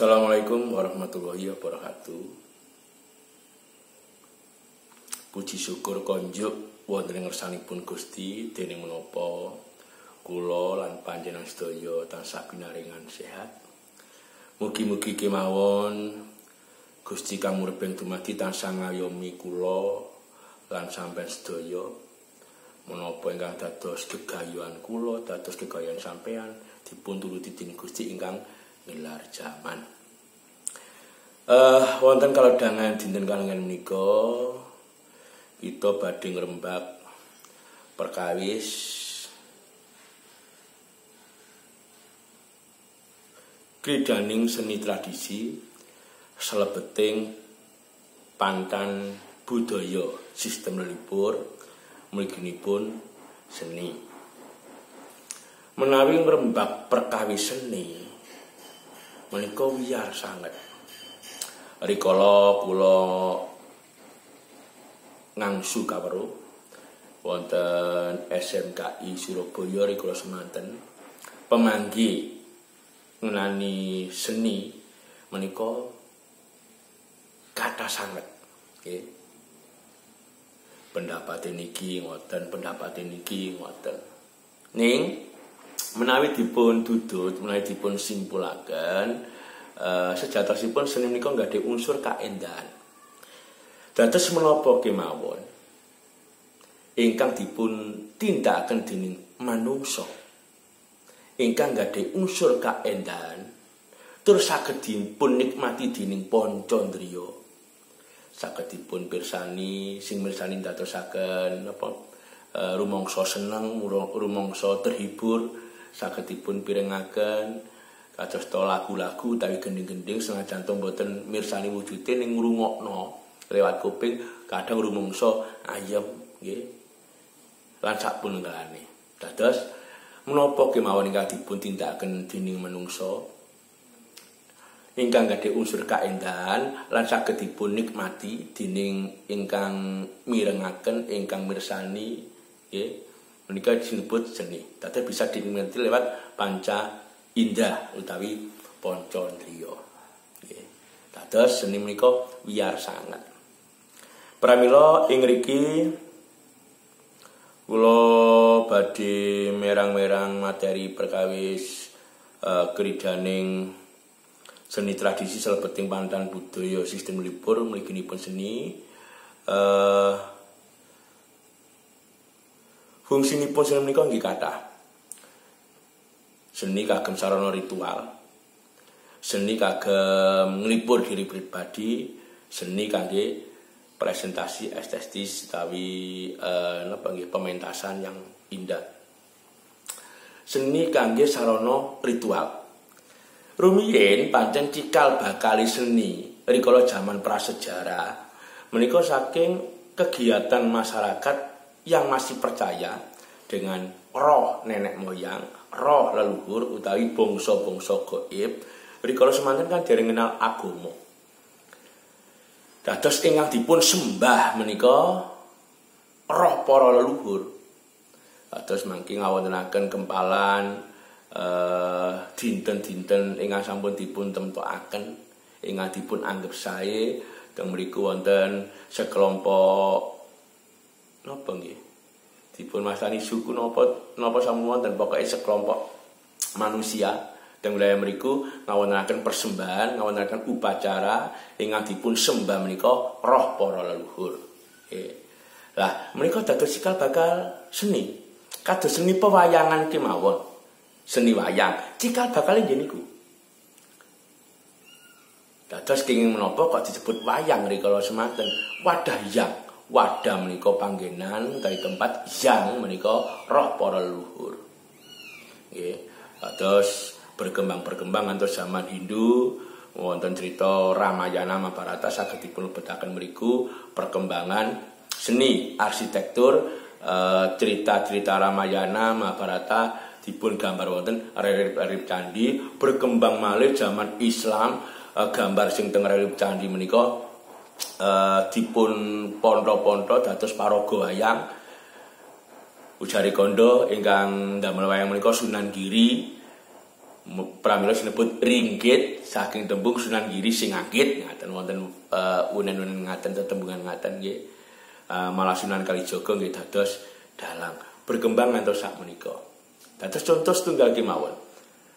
Assalamualaikum warahmatullahi wabarakatuh. Puji syukur konjuk wonten ing ngersanipun Gusti dening menapa kula lan panjenengan sedaya tansah pinaringan sehat. Mugi-mugi kemawon Gusti kang murbeng dumadi tansah ngayomi kula lan sampeyan sedaya menapa ingkang dados gegayuhan kula, dados gegayuhan sampeyan dipun turuti dening Gusti ingkang gelar jaman. Wonten kalodhangan dinten kalenggan menika kita badhe ngrembak perkawis kridaning seni tradisi salebeting pantan budaya sistem leluhur mliginipun seni. Menawi ngrembak perkawis seni menika wiyar sanget. Rikala kula ngangsu kaweruh wonten SMKI Surabaya rikala semanten pemanggi ngenani seni menika kathah sanget. Nggih. Pendapat niki ngoten, pendapat niki ngoten. Ning menawi dipun dudut, menawi dipun simpulaken, sejatosipun seni menika nggih ada unsur kaendahan. Dados menapa kemawon ingkang dipun tindakaken dening manungsa ingkang nggih unsur kaendahan tur saged dipun nikmati dening panca ndriya. Saged dipun pirsani, sing mirsani dadosaken napa rumangsa seneng, rumangsa terhibur. Saged dipun pirengaken kados lagu-lagu utawi gending-gending senajan to mboten mirsani wujude ning ngrungokno lewat kuping kadang rumangsa ayem nggih lan sapununggale. Dados menapa kemawon ingkang dipun tindakaken dening manungsa ingkang gadhah unsur kaendahan lan saged dipun nikmati dening ingkang mirengaken, ingkang mirsani nggih. Menika disebut seni. Dadi bisa dinikmati lewat panca indah utawi panca ndriya. Nggih. Dados seni menika wiyar sanget. Pramila ing mriki kula badhe merang-merang materi perkawis kridaning seni tradisi salebeting pantan budaya sistem leluhur mliginipun seni. Fungsinipun seni menika nggih kathah. Seni kagem sarana ritual. Seni kagem nglipur diri pribadi, seni kangge presentasi estetis utawi napa nggih pementasan yang indah. Seni kangge sarana ritual. Rumiyin pancen cikal bakali seni rikala jaman prasejarah menika saking kegiatan masyarakat yang masih percaya dengan roh nenek moyang, roh leluhur utawi bangsa-bangsa gaib, rikala semanten kan dereng kenal agama. Dados ingkang dipun sembah menika roh para leluhur. Dados mangke ngawontenaken kempalan dinten-dinten ingkang sampun dipun temtokaken, ingkang dipun anggap sae teng mriku wonten sekelompok napa nggih dipun mastani suku napa sampun wonten pokoke sekelompok manusia teng wilayah mriku ngawontenaken persembahan, ngawontenaken upacara ingkang dipun sembah menika roh para leluhur. Lah menika dados cikal bakal seni. Kados seni pewayangan kemawon. Seni wayang cikal bakal nggih niku. Dados kenging menapa kok disebut wayang rikala semanten wadah yang wadah menika panggenan utawi tempat yang menika roh para leluhur. Nggih. Terus berkembang ngantos zaman Hindu wonten cerita Ramayana Mahabharata saged dipun lebetaken mriku perkembangan seni arsitektur cerita-cerita Ramayana Mahabharata dipun gambar wonten relif candi berkembang malih zaman Islam gambar sing teng relif candi menika dipun ponto-ponto dados paraga wayang. Ujari kondo ingkang damel wayang menika Sunan Giri pramila sinebut ringgit saking tembung Sunan Giri sing Angkit ngaten wonten unen-unen ngaten tetembungan ngaten nggih. Malah Sunan Kalijaga nggih dados dalang berkembang ngantos sak menika. Dados contoh setunggal kemawon.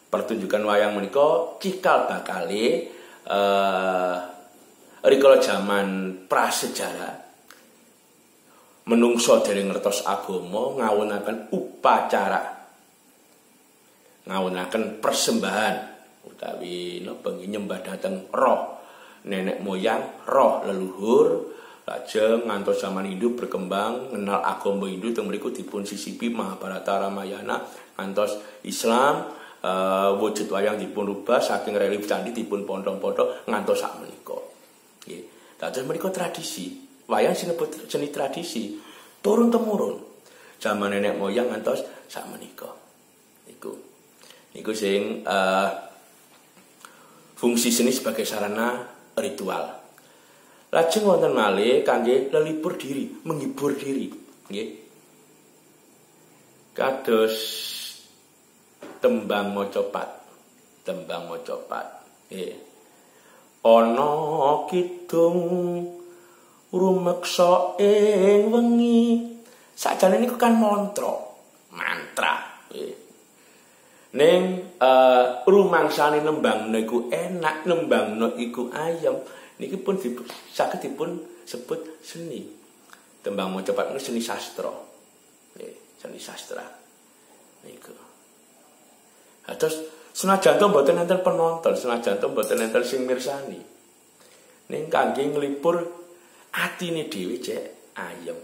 Pertunjukan wayang menika cikal bakale rikala jaman prasejarah menungso dereng ngertos agama ngawunaken upacara, ngawunaken persembahan utawi napa nyembah dhateng roh nenek moyang, roh leluhur. Lajeng ngantos zaman Hindu berkembang ngenal agama Hindu teng mriku dipun sisipi Mahabharata Ramayana ngantos Islam wujud wayang dipun rubah saking relief candi dipun pondhong-pondhong ngantos sak menika. Nggih. Dados menika tradisi. Wayang sinebut seni tradisi turun temurun zaman nenek moyang ngantos sak menika. Niku sing fungsi seni sebagai sarana ritual. Lajeng wonten malih kangge lelipur diri, menghibur diri, nggih. Kados tembang macapat. Nggih. Ana kidung rumeksa ing wengi. Sakjane niku kan mantra. Nggih. Ning rumangsane nembang niku enak, nembangno iku ayem. Niki pun saged dipun sebut seni. Tembang macapat niku seni sastra. Nggih, seni sastra. Niku. Terus senajan to mboten enten penonton, senajan to mboten enten sing mirsani. Ning kangge nglipur atine dhewe cek ayem.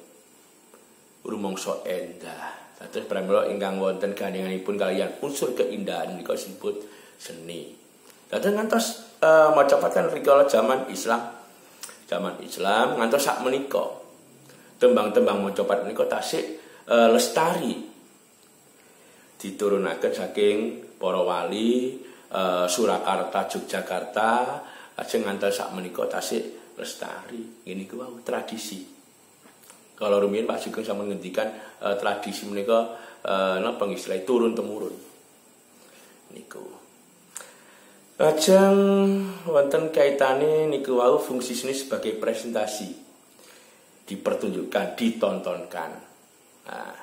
Rumangsa endah. Dados pramila ingkang wonten gandhenganipun kaliyan unsur keindahan menika disebut seni. Dados ngantos macapat kan rikala zaman Islam. Zaman Islam ngantos sak menika. Tembang-tembang macapat menika tasik lestari. Diturunaken saking para wali Surakarta, Yogyakarta, lajeng ngantos sak menika tasik lestari. Ngene iku wau tradisi. Kalau rumiyin Pak Sugeng sampun ngendikan tradisi menika napa istilah turun temurun. Niku. Lajeng wonten kaitane niku wau fungsi seni sebagai presentasi. Dipertunjukkan, ditontonkan. Nah,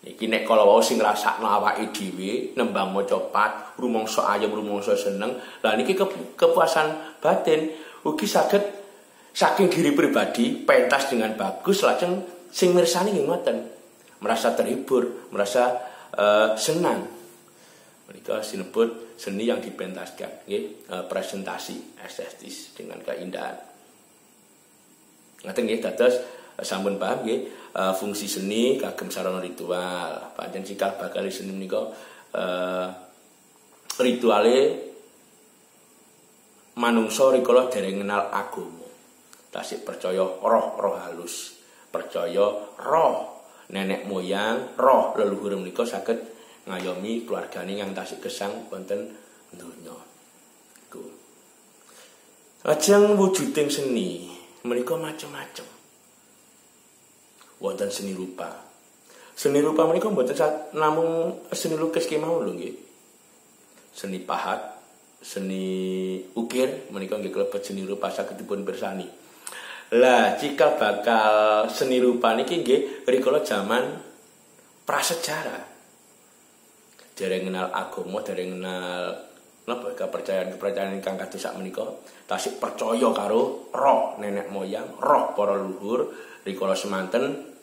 iki nek kala wau sing ngrasakno awake dhewe nembang macapat, rumangsa ayem, rumangsa seneng. Lah niki kepuasan batin ugi saged saking diri pribadi pentas dengan bagus lajeng sing mirsani nggih ngoten. Merasa terhibur, merasa senang. Menika sinebut seni yang dipentaskan, nggih, presentasi estetis dengan keindahan. Ngaten nggih dados sampun paham nggih fungsi seni kagem sarana ritual. Pancen cikal bakal seni menika rituale manungsa rikala dereng kenal agama. Tasik percaya roh-roh halus, percaya roh nenek moyang, roh leluhur menika saged ngayomi keluargane yang tasik gesang wonten donya. Iku. Lajeng wujuding seni menika macam-macam. Wonten seni rupa. Seni rupa menika mboten namung seni lukis kemawon lho nggih. Seni pahat, seni ukir menika nggih kalebet seni rupa saged dipun pirsani. Lah cikal bakal seni rupa niki nggih rikala jaman prasejarah. Dereng kenal agama, dereng kenal napa kepercayaan ingkang kados sak menika, tasik percaya karo roh nenek moyang, roh para leluhur rikala semanten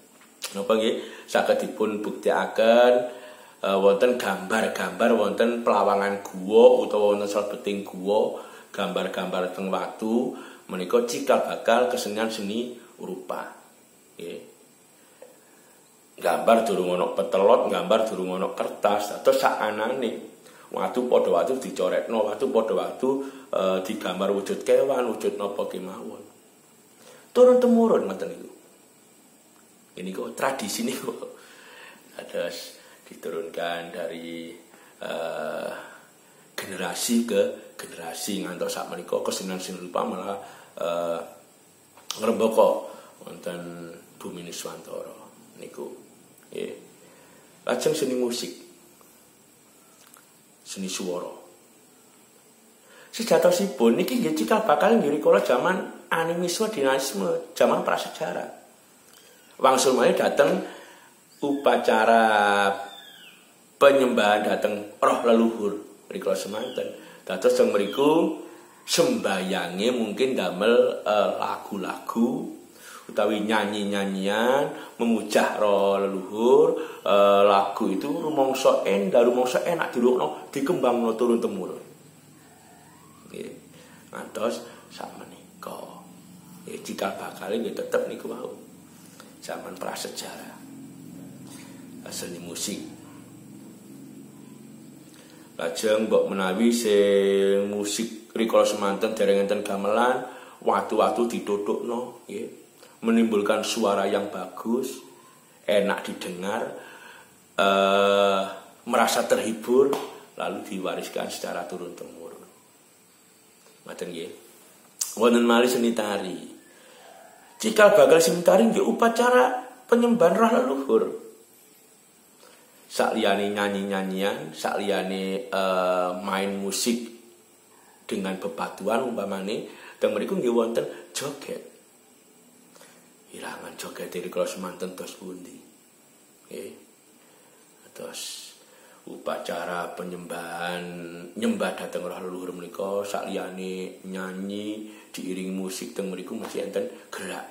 napa nggih saged dipun buktikaken wonten gambar-gambar wonten pelawangan guwa utawa wonten salebeting guwa, gambar-gambar teng watu menika cikal bakal kesenian seni rupa. Nggih. Gambar durung ana petelot, gambar durung ana kertas, atau sakanane watu padha watu dicoretno, watu padha watu digambar wujud kewan, wujud napa kemawon. Turun temurun ngoten niku. Ini kok tradisi niku. Terus diturunkan dari generasi ke generasi ngantos sak menika kesenian seni rupa malah ngrembaka wonten bumi Nuswantara niku. Nggih. Lajeng seni musik. Seni swara. Sejatosipun niki nggih cikal bakal nggih rikala zaman animisme dinamisme, zaman prasejarah. Wangsul malih dateng upacara penyembahan dateng roh leluhur rikala semanten. Dados teng mriku sembayange mungkin damel lagu-lagu utawi nyanyi-nyanyian memujah roh leluhur, lagu itu rumangsa enak dirungokno dikembangno turun temurun. Nggih. Ngantos sakmenika. Nggih cikal bakale nggih tetep niku wau. Zaman prasejarah. Seni musik. Lajeng mbok menawi sing musik rikala semanten dereng enten gamelan, watu-watu ditutukno nggih. Menimbulkan suara yang bagus, enak didengar, merasa terhibur, lalu diwariskan secara turun temurun. Ngoten nggih. Wonten malih seni tari. Cikal bakal seni tari nggih upacara penyembahan roh leluhur. Sakliyane nyanyi-nyanyian, sakliyane main musik dengan bebatuan umpamane, teng mriku nggih wonten joget. Irangan joget dari kala semanten tos pundi. Nggih. Terus upacara penyembahan nyembah dhateng roh leluhur menika sakliyane nyanyi diiring musik teng mriku mesti enten gerak.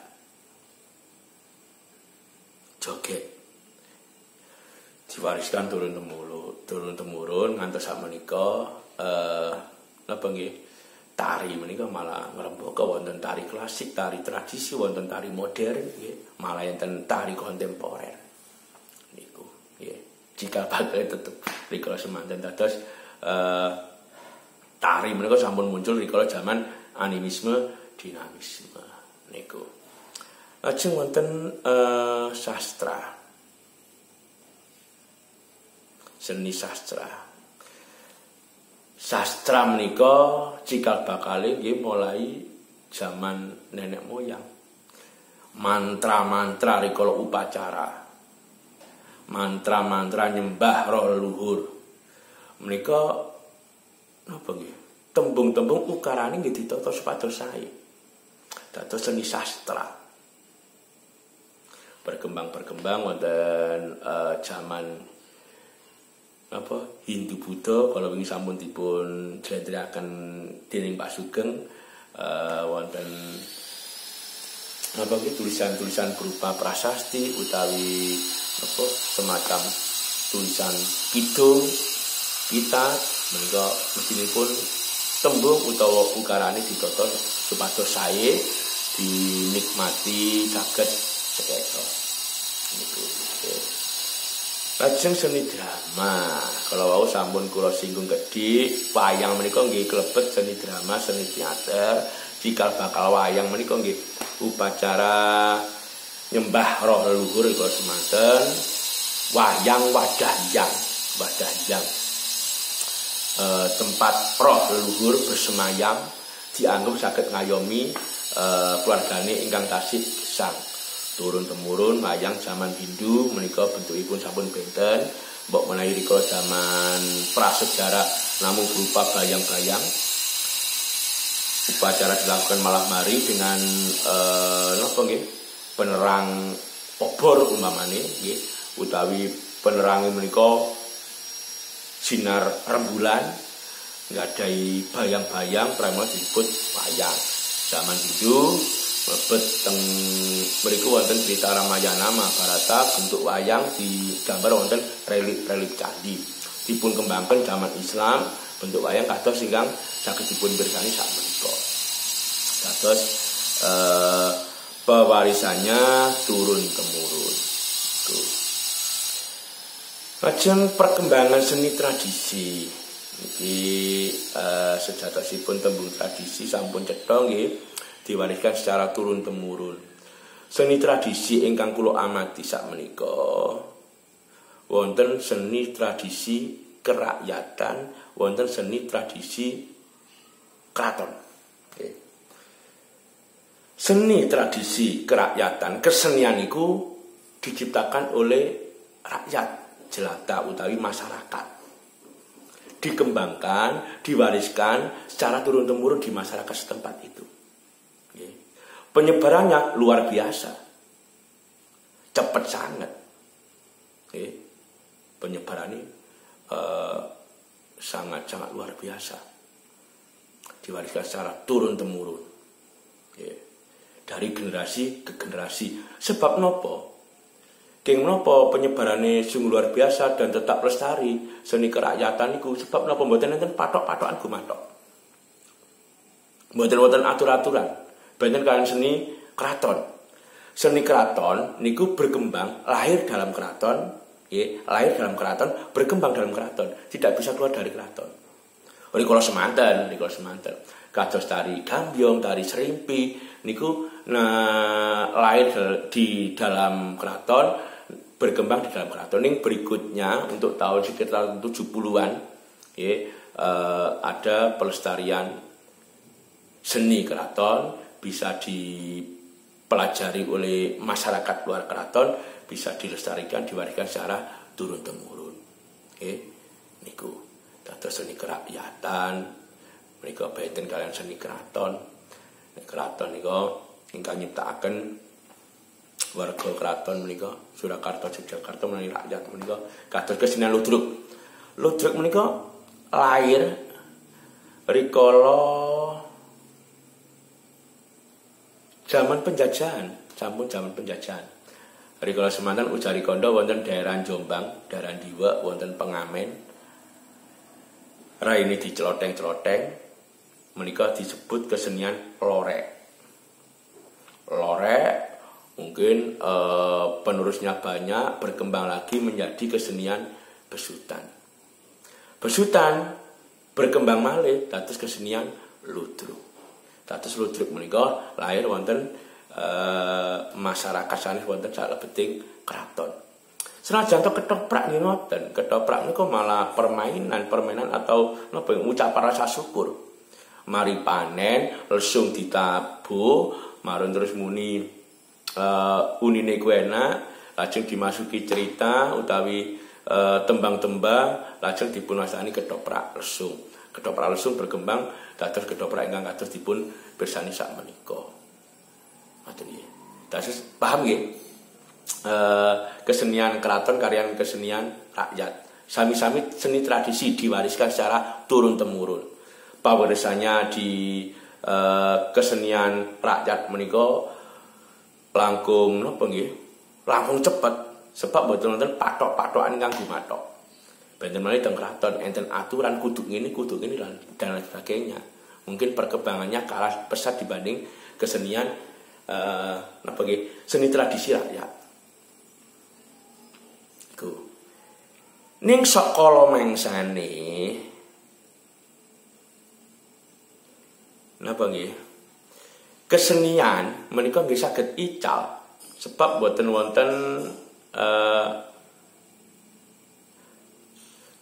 Joget. Diwariskan turun temurun ngantos sakmenika napa nggih? Tari menika malah ngrembaka wonten tari klasik, tari tradisi, wonten tari modern nggih, malah enten tari kontemporer. Niku nggih. Jika bakal tetep rikala semanten dados tari menika sampun muncul rikala zaman animisme dinamisme niku. Lajeng wonten sastra. Seni sastra. Sastra menika cikal bakale nggih mulai zaman nenek moyang. Mantra-mantra rikala upacara. Mantra-mantra nyembah roh leluhur. Menika napa nggih? Tembung-tembung ukarane nggih ditata supados sae. Dados seni sastra. Berkembang wonten zaman apa Hindu Buddha kalau wingi sampun dipun jlentrehake dening Pak Sugeng wonten apa iki tulisan-tulisan berupa prasasti utawi apa semacam tulisan kidung kitab menika mestinipun tembung utawa ukarane ditata supados sae dinikmati saged sekeca niku. Lajeng seni drama. Kalau wau sampun kula singgung gedhi, wayang menika nggih klebet seni drama, seni teater. Cikal bakal wayang menika nggih upacara nyembah roh leluhur kula semanten. Wayang wadahyang. Tempat roh leluhur bersemayam dianggap saged ngayomi keluargane ingkang tasih gesang. Turun temurun wayang zaman Hindu menika bentukipun sampun benten, mbok menawi rikala zaman prasejarah namung berupa bayang-bayang. Upacara dilakukan malam hari dengan napa nggih? Penerang obor umpamane nggih, utawi penerange menika sinar rembulan nggadahi bayang-bayang pramila disebut wayang. Zaman Hindu mlebet teng mriku wonten cerita Ramayana Mahabharata bentuk wayang digambar wonten relik-relik candi. Dipun kembangkan zaman Islam bentuk wayang kados ingkang saged dipun pirsani sakmenika. Kados pewarisannya turun temurun. Lajeng perkembangan seni tradisi. Iki sejatosipun tembung tradisi sampun cetha nggih diwariskan secara turun temurun. Seni tradisi ingkang kula amati sakmenika wonten seni tradisi kerakyatan, wonten seni tradisi kraton. Okay. Seni tradisi kerakyatan, kesenian iku diciptakan oleh rakyat jelata utawi masyarakat. dikembangkan, diwariskan secara turun-temurun di masyarakat setempat itu. Penyebarannya luar biasa, cepat sangat. Penyebarannya sangat-sangat luar biasa, diwariskan secara turun-temurun, dari generasi ke generasi. Sebab nopo? Keng nopo penyebarannya sungguh luar biasa dan tetap lestari seni kerakyatan itu sebab nopo mboten enten patok-patokan gumatok. Mboten atur-aturan. Banyak kalian seni keraton. Seni keraton niku berkembang, lahir dalam keraton, lahir dalam keraton, berkembang dalam keraton, tidak bisa keluar dari keraton. Rikala semanten, kados tari gambyong, tari serimpi niku lahir di dalam keraton, berkembang di dalam keraton. Yang berikutnya untuk tahun sekitar 70-an ada pelestarian seni keraton, bisa dipelajari oleh masyarakat luar keraton, bisa dilestarikan, diwariskan secara turun-temurun. Niku dados seni kerakyatan, menika benten kalian seni keraton. Keraton niku ingkang nyiptakaken warga keraton menika Surakarta Yogyakarta menawi rakyat menika kados kesenian ludruk. Ludruk menika lahir rikala zaman penjajahan, zaman penjajahan. Rikala semanten ujari kanda wonten daerah Jombang, daerah Diwa wonten pengamen. Raine diceloteng-celoteng menika disebut kesenian lorek. Lorek mungkin penerusnya banyak, berkembang lagi menjadi kesenian besutan. Besutan berkembang malih dados kesenian ludruk. Dados ludruk menika lahir wonten masyarakat sanes wonten salebeting keraton. Senajan to ketoprak nggih ngoten, ketoprak niku malah permainan atau napa ucapan rasa syukur. Mari panen, lesung ditabuh, marun terus muni unine ku enak, lajeng dimasuki cerita utawi tembang-tembang, lajeng dipunwastani ketoprak lesung. Ketoprak lesung berkembang dados ketoprak ingkang kados dipun pirsani sak menika. Ngoten nggih. Dados paham nggih? Kesenian keraton kaliyan kesenian rakyat. Sami-sami seni tradisi diwariskan secara turun-temurun. Pawarisannya di kesenian rakyat menika langkung napa nggih? Langkung cepet sebab mboten wonten patok-patokan ingkang gumathok. Benten malih teng keraton enten aturan kudu ngene dan lain sebagainya. Mungkin perkembangannya kalah pesat dibanding kesenian napa nggih? Seni tradisi rakyat. Iku. Ning sakala mengsane napa nggih? Kesenian menika nggih saged ical sebab boten wonten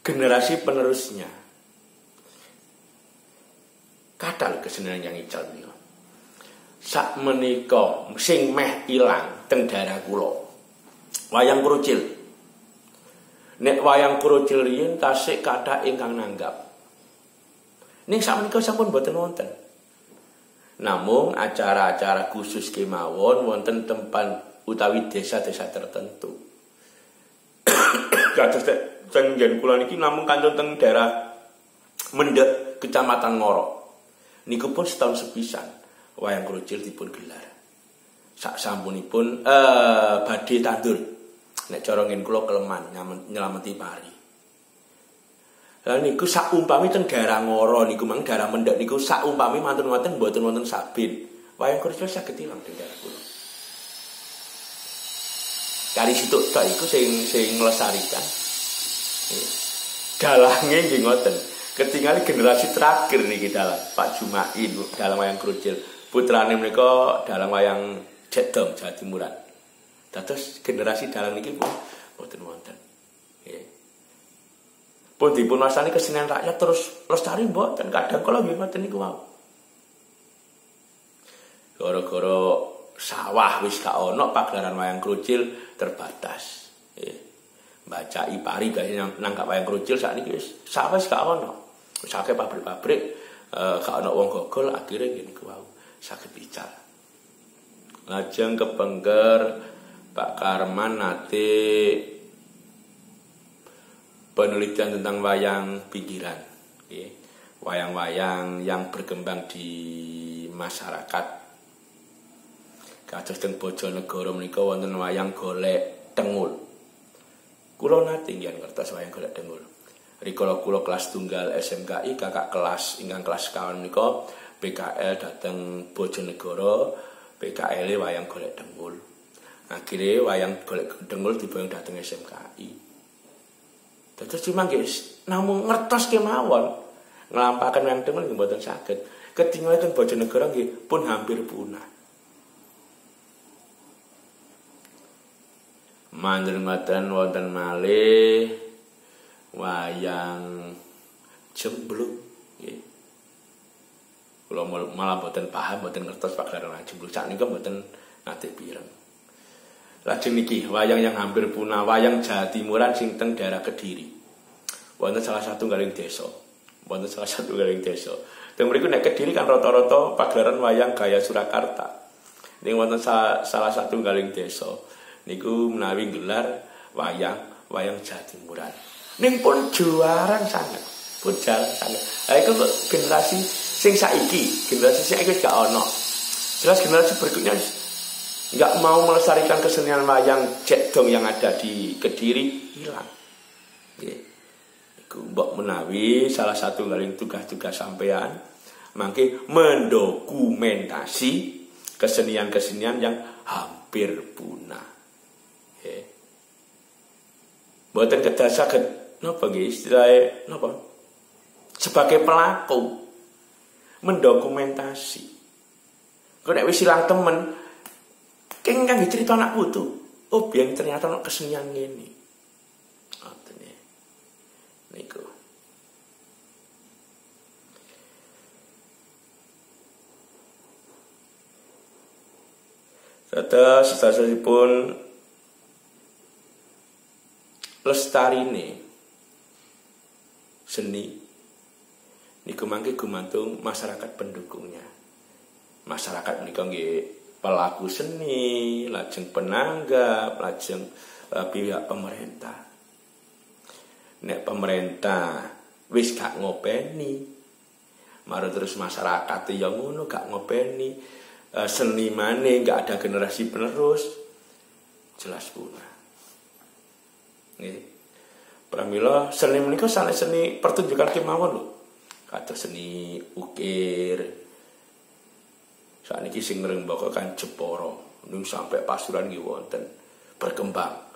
generasi penerusnya. Kathah kesenian yang ical menika. Sak menika sing meh ilang teng daerah kula. Wayang Krucil. Nek wayang Krucil riyin tasik kathah ingkang nanggap. Ning sak menika sampun boten wonten. Namun acara-acara khusus kemawon wonten tempat utawi desa-desa tertentu. Kados teng ngen kula niki namung kantun teng daerah Mendek, Kecamatan Ngoro. Niku pun setahun sepisan wayang Krucil dipun gelar. Sak sampunipun badhe tandur. Nek cara ngen kula keleman nyelameti pari. Lah niku sak umpami teng daerah Ngoro niku mang daerah Mendek niku sak umpami mantun-mantun mboten wonten sabin. Wayang Krucil saged ilang teng daerah kula. Kali situk tok iku sing nglestarikan. Dalange nggih ngoten. Ketinggali generasi terakhir niki dalang Pak Jumai dalang wayang Krucil. Putrane menika dalang wayang Jedong Jawa Timuran. Dados generasi dalang niki pun mboten wonten. Nggih. Pun dipun wastani kesenian rakyat terus lestari mboten kadang kala nggih ngoten niku wau. Gara-gara sawah wis gak ana pagelaran wayang Krucil terbatas. baca ipari biasanya nangkap wayang krucil sakniki wis sawes gak ono. Wis akeh pabrik-pabrik gak ono wong gogol akhire ngene ku wau saged ical. Lajeng kepengker Pak Karman nate penelitian tentang wayang pinggiran, wayang-wayang yang berkembang di masyarakat. Kados teng Bojonegoro menika wonten wayang golek tengul. Kula nate nggih ngertos wayang golek tengul. Rikala kula kelas tunggal SMKI kakak kelas ingkang kelas kawan menika PKL dateng Bojonegoro, PKL wayang golek tengul. Akhirnya wayang golek tengul dibayang dateng SMKI. Terus cuma guys, namun ngertos kemawon ngelampakan wayang tengul nggih mboten saged. Ketinggalan teng Bojonegoro nggih pun hampir punah. Manjen ngoten wonten malih wayang jembluk nggih. Kula malah mboten paham, mboten ngertos pagelaran jembluk saknika mboten nate pireng. Lajeng niki wayang yang hampir punah, wayang Jawa Timuran sing teng daerah Kediri. Wonten salah satu garing desa. Teng mriku nek Kediri kan rata-rata pagelaran wayang gaya Surakarta. Ning wonten salah satu garing desa niku menawi gelar wayang Jawa Timuran. Ning pun juarang sangat. Pun jarang sangat. Lah iku generasi sing saiki gak ono. Jelas generasi berikutnya nggak mau melestarikan kesenian wayang cekdong yang ada di Kediri, hilang. Iku mbok menawi salah satu garing tugas-tugas sampean mangke mendokumentasi kesenian-kesenian yang hampir punah. Mboten kedah saged napa nggih istilahé napa? Sebagai pelaku mendokumentasi. Kok nek wis ilang temen keng kan cerita anak putu. Oh, biyen ternyata ana kesenian ngene. Ngoten ya. Niku. Sedasaripun lestarine seni niku mangke gumantung masyarakat pendukungnya. Masyarakat menika nggih pelaku seni, lajeng penanggap, lajeng pihak pemerintah. Nek pemerintah wis gak ngopeni, marang terus masyarakat ya ngono gak ngopeni, senimane gak ada generasi penerus, jelas punah. Nggih. Pramila seni menika sanes seni pertunjukan kemawon lho. Kados seni ukir. Sakniki sing ngrembaka kan Jepara, ning sampai Pasuruan nggih wonten berkembang.